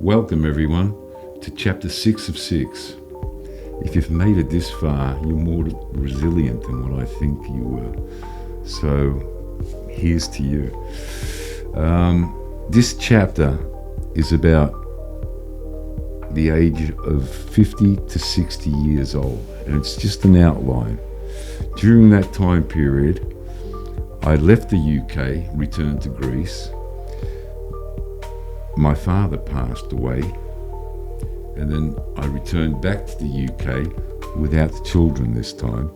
Welcome everyone to chapter 6 of 6. If you've made it this far, you're more resilient than what I think you were. So here's to you. This chapter is about the age of 50 to 60 years old, and it's just an outline. During that time period, I left the UK, returned to Greece. My father passed away, and then I returned back to the UK without the children this time.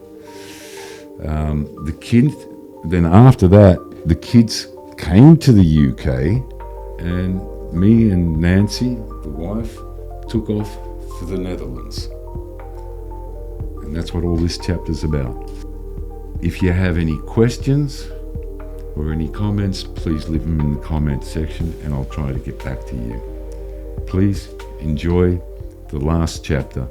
Then after that, the kids came to the UK, and me and Nancy, the wife, took off for the Netherlands. And that's what all this chapter's about. If you have any questions or any comments, please leave them in the comment section and I'll try to get back to you. Please enjoy the last chapter.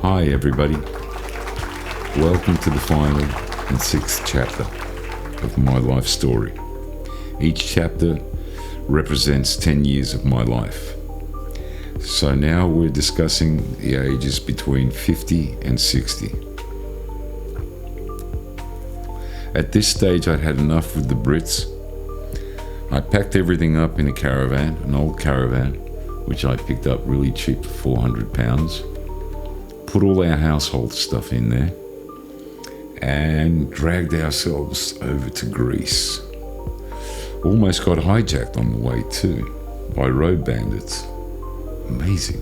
Hi everybody, welcome to the final and sixth chapter of my life story. Each chapter represents 10 years of my life. So now we're discussing the ages between 50 and 60. At this stage I'd had enough with the Brits. I packed everything up in a caravan, an old caravan, which I picked up really cheap for £400. Put all our household stuff in there and dragged ourselves over to Greece. Almost got hijacked on the way too by road bandits. Amazing.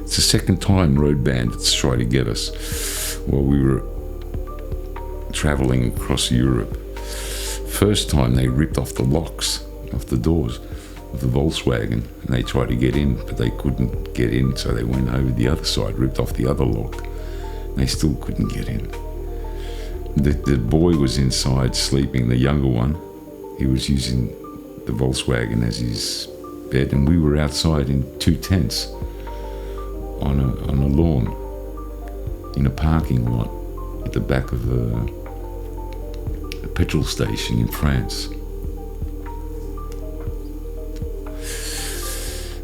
It's the second time road bandits try to get us while we were traveling across Europe. First time they ripped off the locks off the doors of the Volkswagen, and they tried to get in, but they couldn't get in, so they went over the other side, ripped off the other lock. They still couldn't get in. The boy was inside sleeping, the younger one. He was using the Volkswagen as his bed, and we were outside in two tents on a lawn in a parking lot at the back of a petrol station in France.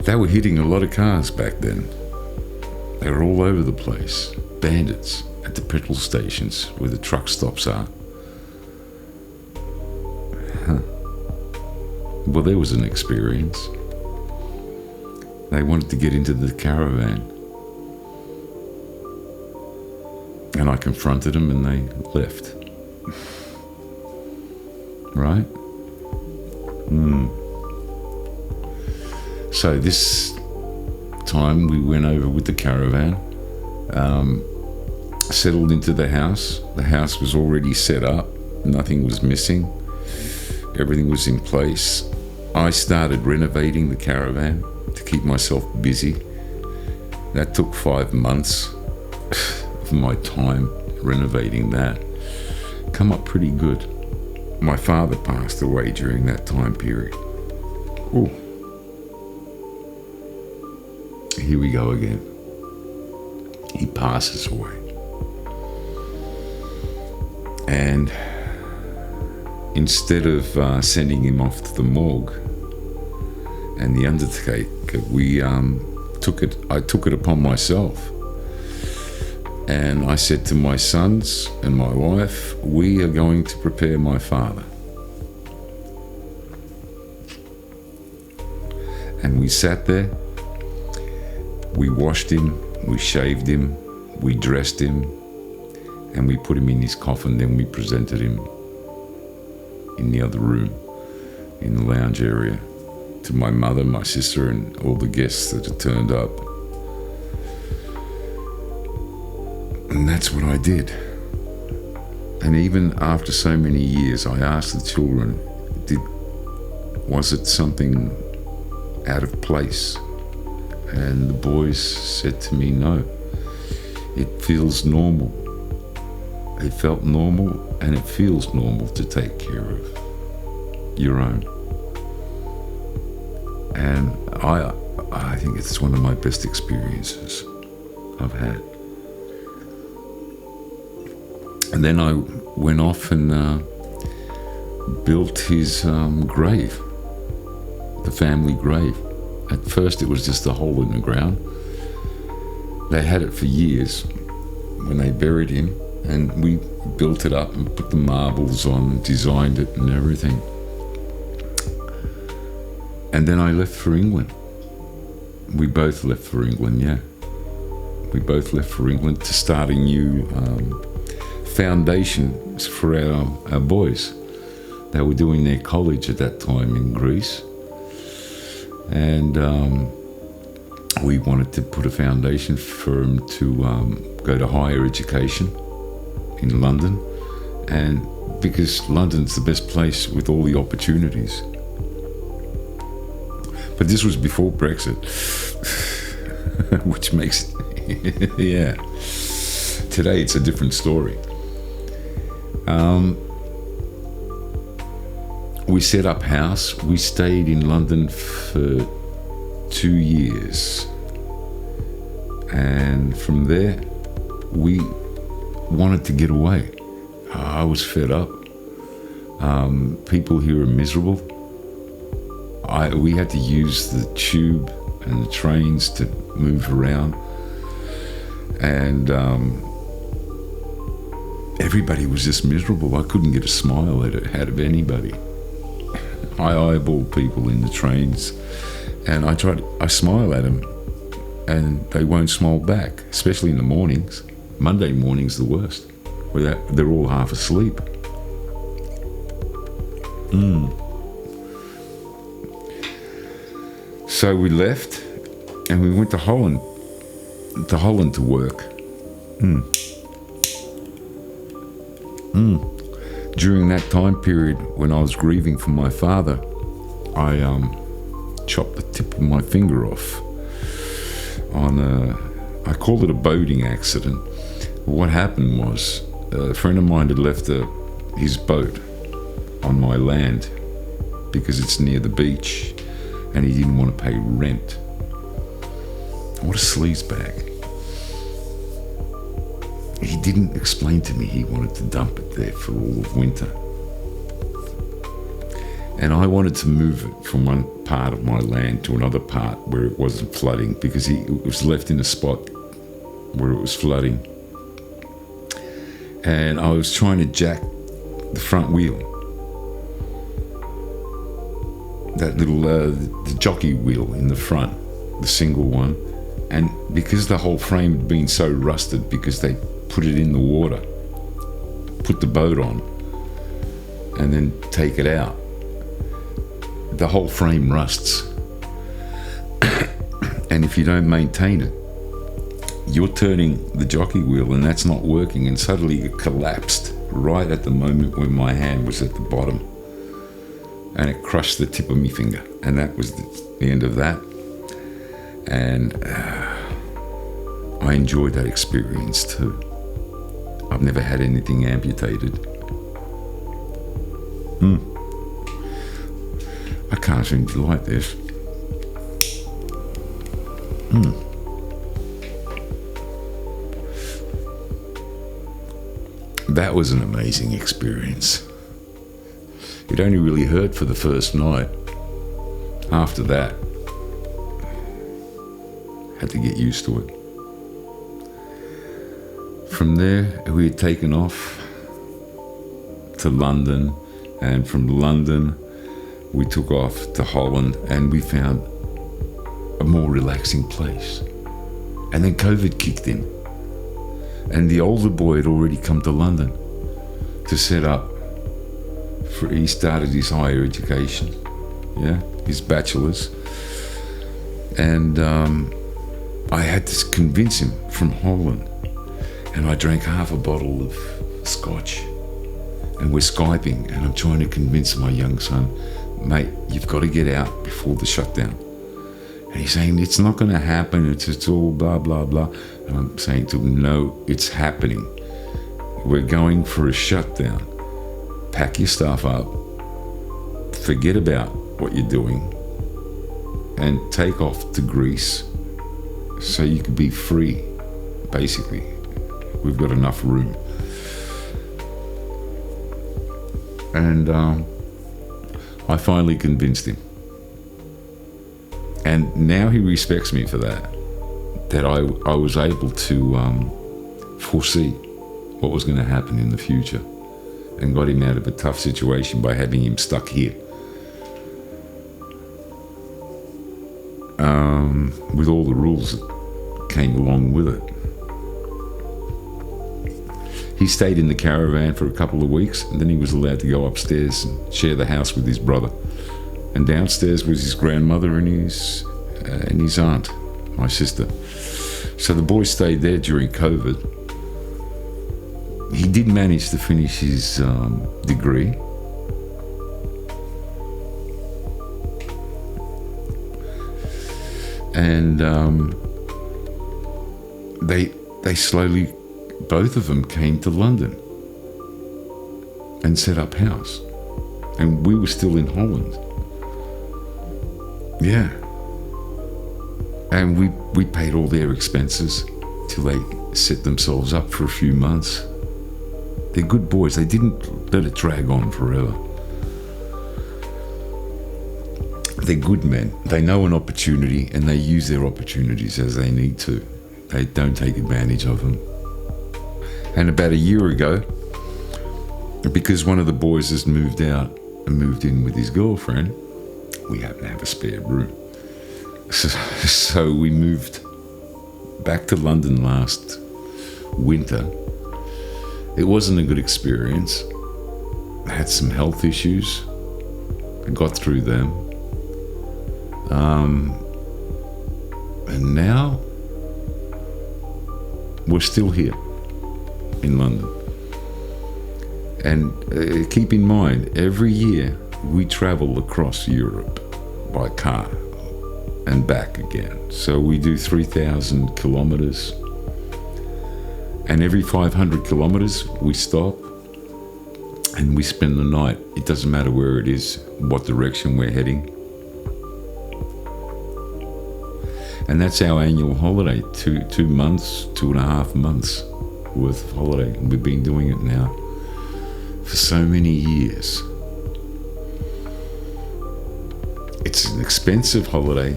They were hitting a lot of cars back then. They were all over the place. Bandits at the petrol stations where the truck stops are. Well, there was an experience. They wanted to get into the caravan. And I confronted them and they left. Right? So this time we went over with the caravan, settled into the house. The house was already set up, nothing was missing, everything was in place. I started renovating the caravan to keep myself busy. That took 5 months of my time renovating that. Come up pretty good. My father passed away during that time period. Ooh. Here we go again. He passes away. And instead of sending him off to the morgue and the undertaker, I took it upon myself. And I said to my sons and my wife, we are going to prepare my father. And we sat there. We washed him, we shaved him, we dressed him, and we put him in his coffin. Then we presented him in the other room, in the lounge area, to my mother, my sister, and all the guests that had turned up. And that's what I did. And even after so many years, I asked the children, was it something out of place. And the boys said to me, no, it feels normal. It felt normal, and it feels normal to take care of your own. And I think it's one of my best experiences I've had. And then I went off and built his grave, the family grave. At first it was just a hole in the ground. They had it for years when they buried him, and we built it up and put the marbles on, designed it and everything. And then I left for England. We both left for England, yeah. We both left for England to start a new foundation for our boys. They were doing their college at that time in Greece. And we wanted to put a foundation for them to go to higher education in London. And because London's the best place with all the opportunities. But this was before Brexit, which makes, yeah. Today it's a different story. We set up house. We stayed in London for 2 years. And from there, we wanted to get away. I was fed up. People here are miserable. We had to use the tube and the trains to move around. And everybody was just miserable. I couldn't get a smile out of anybody. I eyeball people in the trains, and I smile at them, and they won't smile back, especially in the mornings. Monday morning's the worst. They're all half asleep. So we left, and we went to Holland to work. During that time period when I was grieving for my father, I chopped the tip of my finger off I called it a boating accident. What happened was a friend of mine had left his boat on my land because it's near the beach, and he didn't want to pay rent. What a sleazebag. He didn't explain to me he wanted to dump it there for all of winter. And I wanted to move it from one part of my land to another part where it wasn't flooding, because it was left in a spot where it was flooding. And I was trying to jack the front wheel, that little the jockey wheel in the front, the single one. And because the whole frame had been so rusted because they put it in the water, put the boat on, and then take it out, the whole frame rusts. And if you don't maintain it, you're turning the jockey wheel and that's not working, and suddenly it collapsed right at the moment when my hand was at the bottom, and it crushed the tip of my finger, and that was the end of that. And I enjoyed that experience too. I've never had anything amputated. I can't seem to like this. That was an amazing experience. It only really hurt for the first night. After that, had to get used to it. From there, we had taken off to London, and from London, we took off to Holland, and we found a more relaxing place. And then COVID kicked in, and the older boy had already come to London to set up. He started his higher education, his bachelor's, and I had to convince him from Holland, and I drank half a bottle of scotch, and we're Skyping, and I'm trying to convince my young son, mate, you've got to get out before the shutdown. And he's saying, it's not going to happen. It's all blah, blah, blah. And I'm saying to him, no, it's happening. We're going for a shutdown. Pack your stuff up. Forget about what you're doing. And take off to Greece so you could be free, basically. We've got enough room. And I finally convinced him. And now he respects me for that I was able to foresee what was going to happen in the future and got him out of a tough situation by having him stuck here. With all the rules that came along with it. He stayed in the caravan for a couple of weeks, and then he was allowed to go upstairs and share the house with his brother. And downstairs was his grandmother and his aunt, my sister. So the boy stayed there during COVID. He did manage to finish his degree. And they slowly, both of them came to London and set up house. And we were still in Holland. Yeah. And we paid all their expenses till they set themselves up for a few months. They're good boys. They didn't let it drag on forever. They're good men. They know an opportunity and they use their opportunities as they need to. They don't take advantage of them. And about a year ago, because one of the boys has moved out and moved in with his girlfriend, we happen to have a spare room. So we moved back to London last winter. It wasn't a good experience. I had some health issues. I got through them. And now we're still here in London. And keep in mind, every year we travel across Europe by car and back again. So we do 3,000 kilometers. And every 500 kilometers we stop and we spend the night. It doesn't matter where it is, what direction we're heading. And that's our annual holiday, 2 months, 2.5 months worth of holiday. And we've been doing it now for so many years. It's an expensive holiday,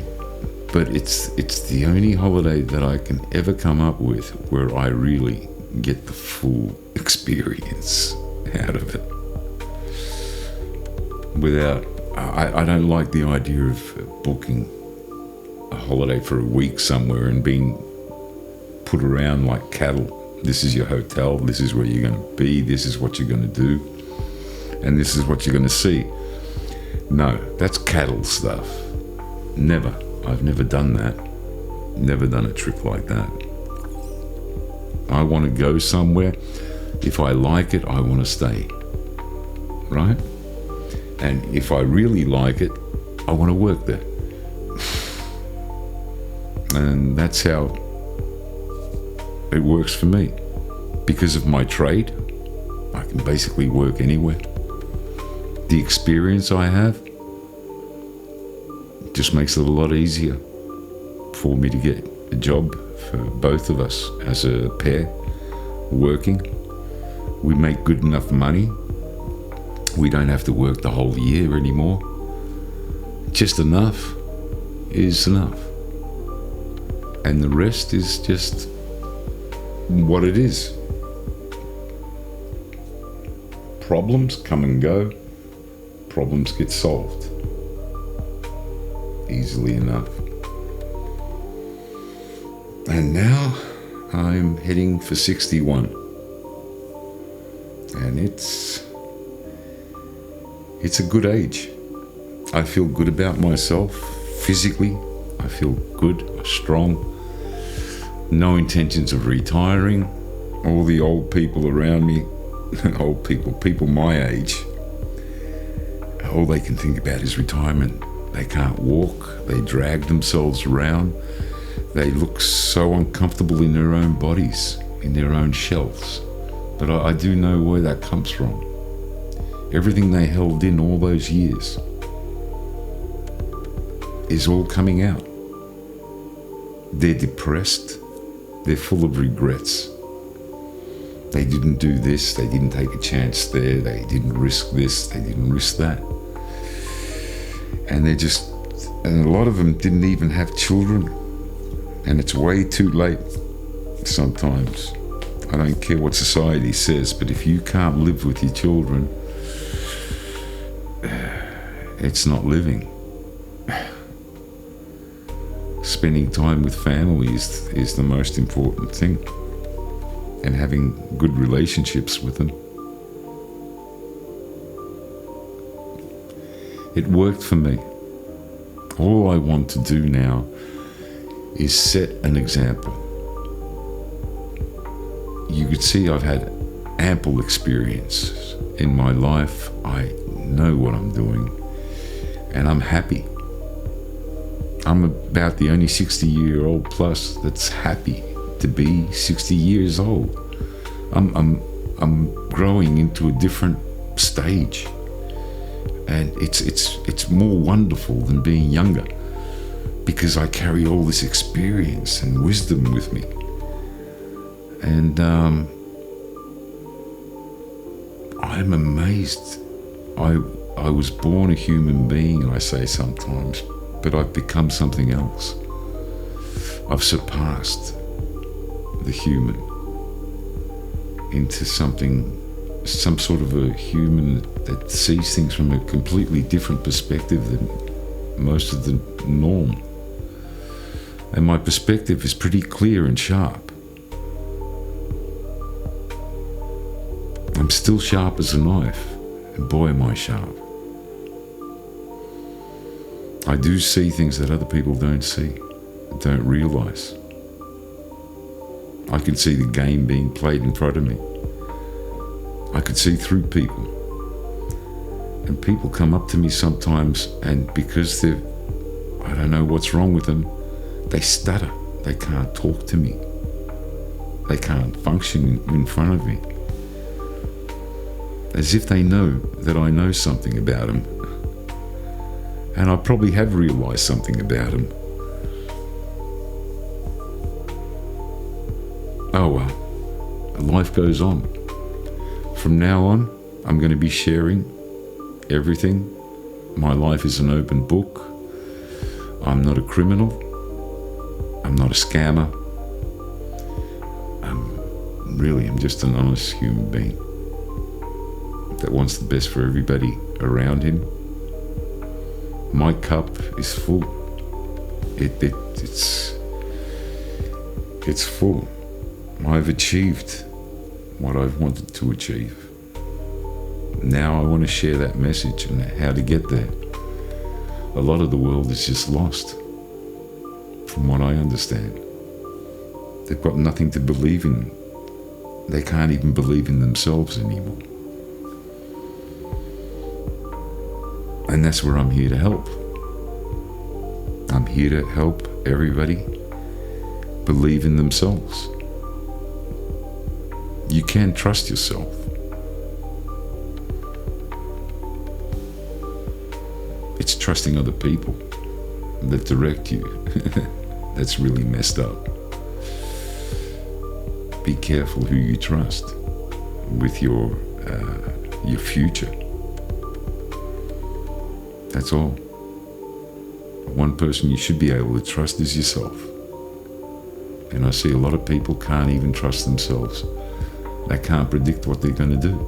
but it's the only holiday that I can ever come up with where I really get the full experience out of it. I don't like the idea of booking a holiday for a week somewhere and being put around like cattle. This is your hotel, this is where you're going to be, this is what you're going to do, and this is what you're going to see. No, that's cattle stuff. Never. I've never done that. Never done a trip like that. I want to go somewhere. If I like it, I want to stay. Right? And if I really like it, I want to work there. And that's how it works for me. Because of my trade, I can basically work anywhere. The experience I have just makes it a lot easier for me to get a job for both of us as a pair working. We make good enough money. We don't have to work the whole year anymore. Just enough is enough. And the rest is just what it is. Problems come and go. Problems get solved easily enough. And now I'm heading for 61. And it's a good age. I feel good about myself physically. I feel good, strong. No intentions of retiring. All the old people around me, people my age, all they can think about is retirement. They can't walk. They drag themselves around. They look so uncomfortable in their own bodies, in their own shells. But I do know where that comes from. Everything they held in all those years is all coming out. They're depressed. They're full of regrets. They didn't do this. They didn't take a chance there. They didn't risk this. They didn't risk that. And and a lot of them didn't even have children. And it's way too late sometimes. I don't care what society says, but if you can't live with your children, it's not living. Spending time with family is the most important thing, and having good relationships with them. It worked for me. All I want to do now is set an example. You could see I've had ample experience in my life. I know what I'm doing, and I'm happy. I'm about the only 60-year-old plus that's happy to be 60 years old. I'm growing into a different stage, and it's more wonderful than being younger, because I carry all this experience and wisdom with me. And I'm amazed. I was born a human being, I say sometimes, but I've become something else. I've surpassed the human into some sort of a human that sees things from a completely different perspective than most of the norm. And my perspective is pretty clear and sharp. I'm still sharp as a knife, and boy am I sharp. I do see things that other people don't see, don't realise. I can see the game being played in front of me. I could see through people. And people come up to me sometimes, and because I don't know what's wrong with them, they stutter. They can't talk to me. They can't function in front of me. As if they know that I know something about them. And I probably have realised something about them. Oh well, life goes on. From now on, I'm going to be sharing everything. My life is an open book. I'm not a criminal. I'm not a scammer. I'm just an honest human being that wants the best for everybody around him. My cup is full. It's full. I've achieved what I've wanted to achieve. Now I want to share that message and how to get there. A lot of the world is just lost, from what I understand. They've got nothing to believe in. They can't even believe in themselves anymore. And that's where I'm here to help. I'm here to help everybody believe in themselves. You can trust yourself. It's trusting other people that direct you. That's really messed up. Be careful who you trust with your future. That's all. One person you should be able to trust is yourself. And I see a lot of people can't even trust themselves. They can't predict what they're going to do.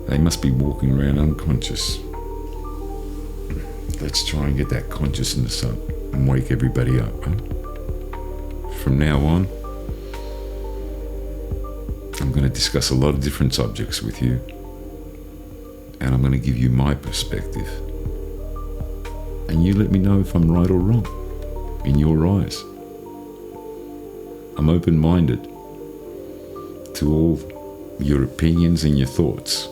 They must be walking around unconscious. Let's try and get that consciousness up and wake everybody up. Huh? From now on, I'm going to discuss a lot of different subjects with you. And I'm going to give you my perspective. And you let me know if I'm right or wrong in your eyes. I'm open-minded to all your opinions and your thoughts.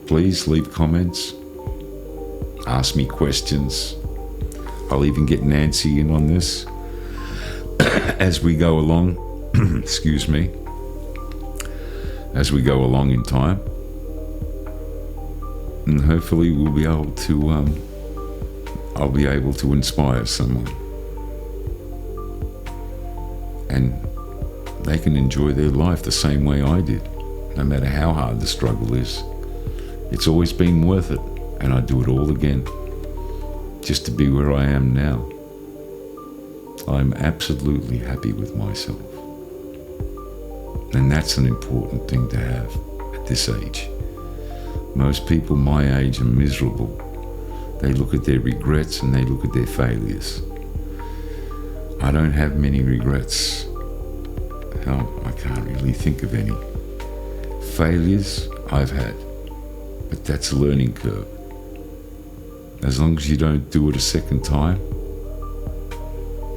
Please leave comments, ask me questions. I'll even get Nancy in on this as we go along. Excuse me. As we go along in time. And hopefully we'll be able to, I'll be able to inspire someone. And they can enjoy their life the same way I did, no matter how hard the struggle is. It's always been worth it, and I'd do it all again, just to be where I am now. I'm absolutely happy with myself. And that's an important thing to have at this age. Most people my age are miserable. They look at their regrets and they look at their failures. I don't have many regrets. Hell, I can't really think of any. Failures, I've had. But that's a learning curve. As long as you don't do it a second time,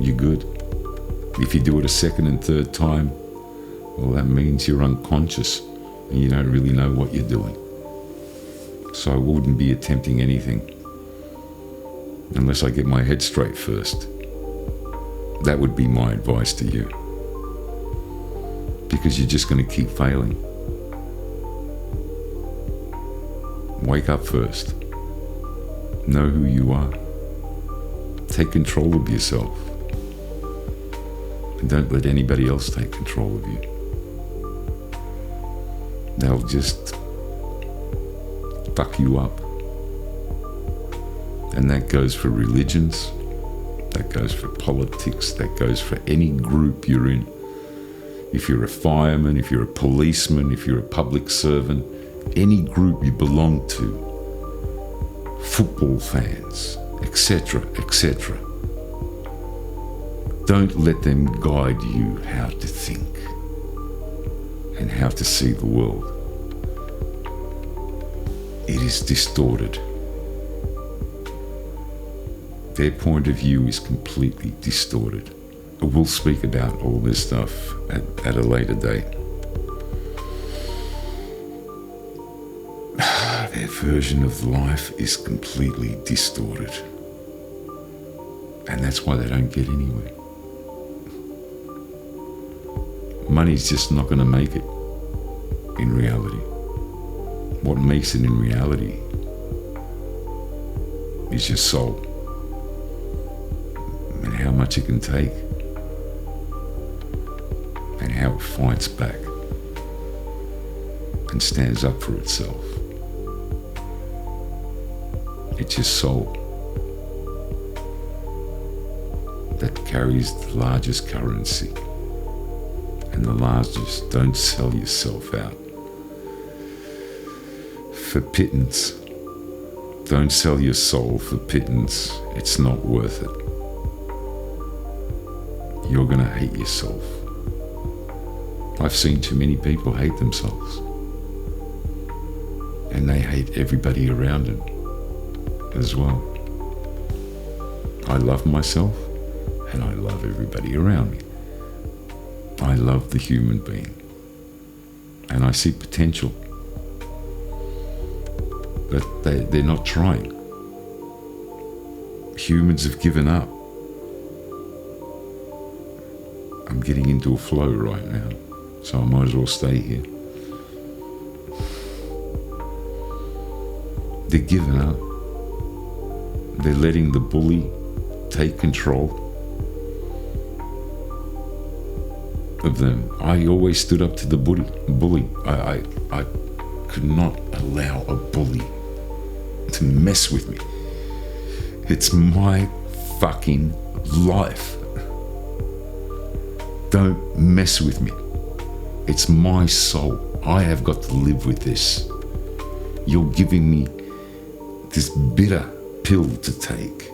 you're good. If you do it a second and third time, well, that means you're unconscious and you don't really know what you're doing. So I wouldn't be attempting anything unless I get my head straight first. That would be my advice to you. Because you're just going to keep failing. Wake up first. Know who you are. Take control of yourself. And don't let anybody else take control of you. They'll just fuck you up. And that goes for religions, that goes for politics, that goes for any group you're in. If you're a fireman, if you're a policeman, if you're a public servant, any group you belong to, football fans, etc., etc. Don't let them guide you how to think and how to see the world. It is distorted. Their point of view is completely distorted. We'll speak about all this stuff at a later date. Their version of life is completely distorted. And that's why they don't get anywhere. Money's just not going to make it in reality. What makes it in reality is your soul and how much it can take and how it fights back and stands up for itself. It's your soul that carries the largest currency. And the largest, don't sell yourself out for pittance. Don't sell your soul for pittance. It's not worth it. You're going to hate yourself. I've seen too many people hate themselves. And they hate everybody around them as well. I love myself and I love everybody around me. I love the human being and I see potential, but they're not trying. Humans have given up. I'm getting into a flow right now, so I might as well stay here. They're giving up. They're letting the bully take control of them. I always stood up to the bully. I could not allow a bully to mess with me. It's my fucking life. Don't mess with me. It's my soul. I have got to live with this. You're giving me this bitter pill to take.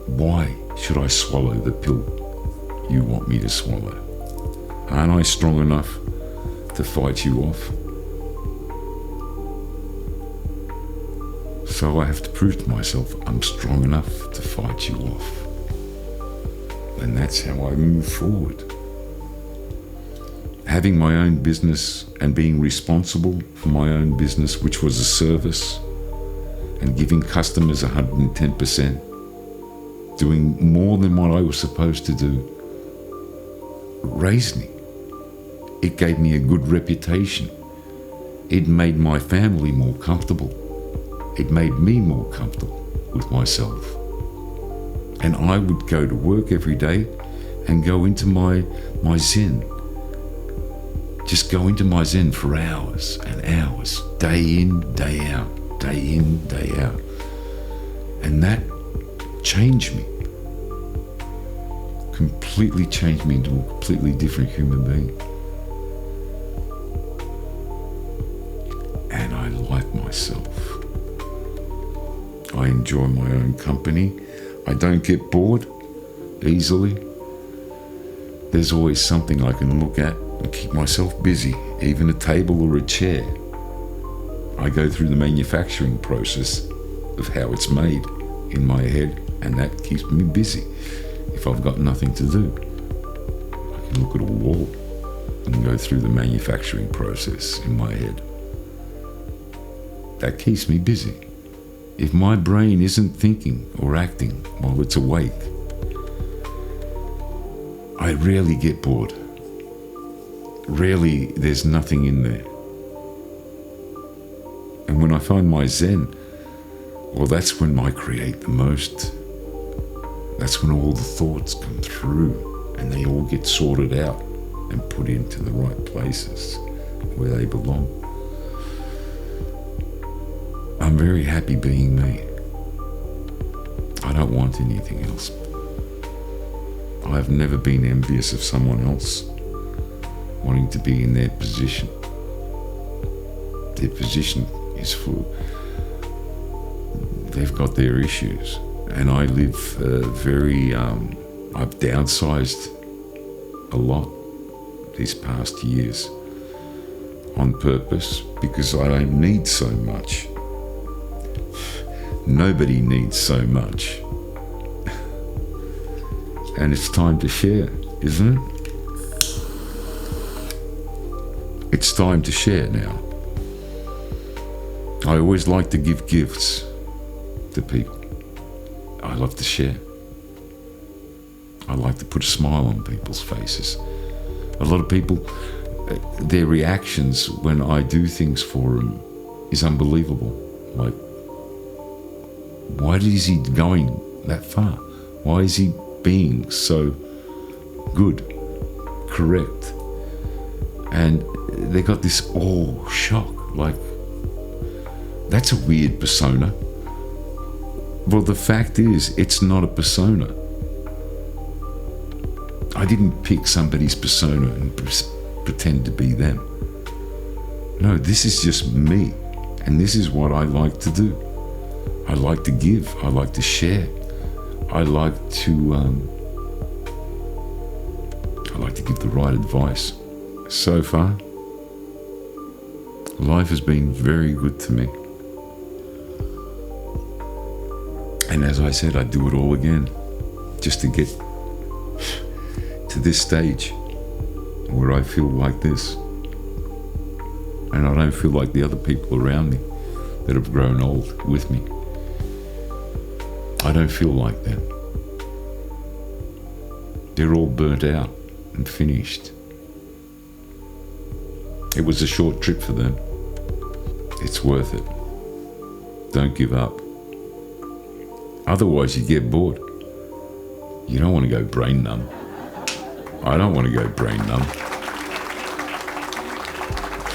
Why should I swallow the pill you want me to swallow? Aren't I strong enough to fight you off? So I have to prove to myself I'm strong enough to fight you off. And that's how I move forward. having my own business and being responsible for my own business, which was a service, and giving customers 110%, doing more than what I was supposed to do, raised me. It gave me a good reputation. It made my family more comfortable. It made me more comfortable with myself. And I would go to work every day and go into my Zen. Just go into my Zen for hours and hours, day in, day out, day in, day out. And that changed me. Completely changed me into a completely different human being. And I like myself. I enjoy my own company. I don't get bored easily. There's always something I can look at and keep myself busy, even a table or a chair. I go through the manufacturing process of how it's made in my head, and that keeps me busy. If I've got nothing to do, I can look at a wall and go through the manufacturing process in my head. That keeps me busy. If my brain isn't thinking or acting while it's awake, I rarely get bored. Rarely there's nothing in there. And when I find my Zen, well, that's when I create the most. That's when all the thoughts come through and they all get sorted out and put into the right places where they belong. I'm very happy being me. I don't want anything else. I've never been envious of someone else wanting to be in their position. Their position is full. They've got their issues. And I live I've downsized a lot these past years on purpose because I don't need so much. Nobody needs so much. And it's time to share, isn't it? It's time to share now. I always like to give gifts to people. I love to share. I like to put a smile on people's faces. A lot of people, their reactions when I do things for them is unbelievable. Like, why is he going that far? Why is he being so good, correct? And they got this shock, like, that's a weird persona. Well, the fact is, it's not a persona. I didn't pick somebody's persona and pretend to be them. No, this is just me, and this is what I like to do. I like to give, I like to share, I like to give the right advice. So far, life has been very good to me. And as I said, I'd do it all again, just to get to this stage where I feel like this. And I don't feel like the other people around me that have grown old with me. I don't feel like that. They're all burnt out and finished. It was a short trip for them. It's worth it. Don't give up. Otherwise you get bored. You don't want to go brain numb. I don't want to go brain numb.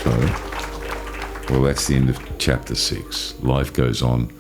So, well, that's the end of chapter 6. Life goes on.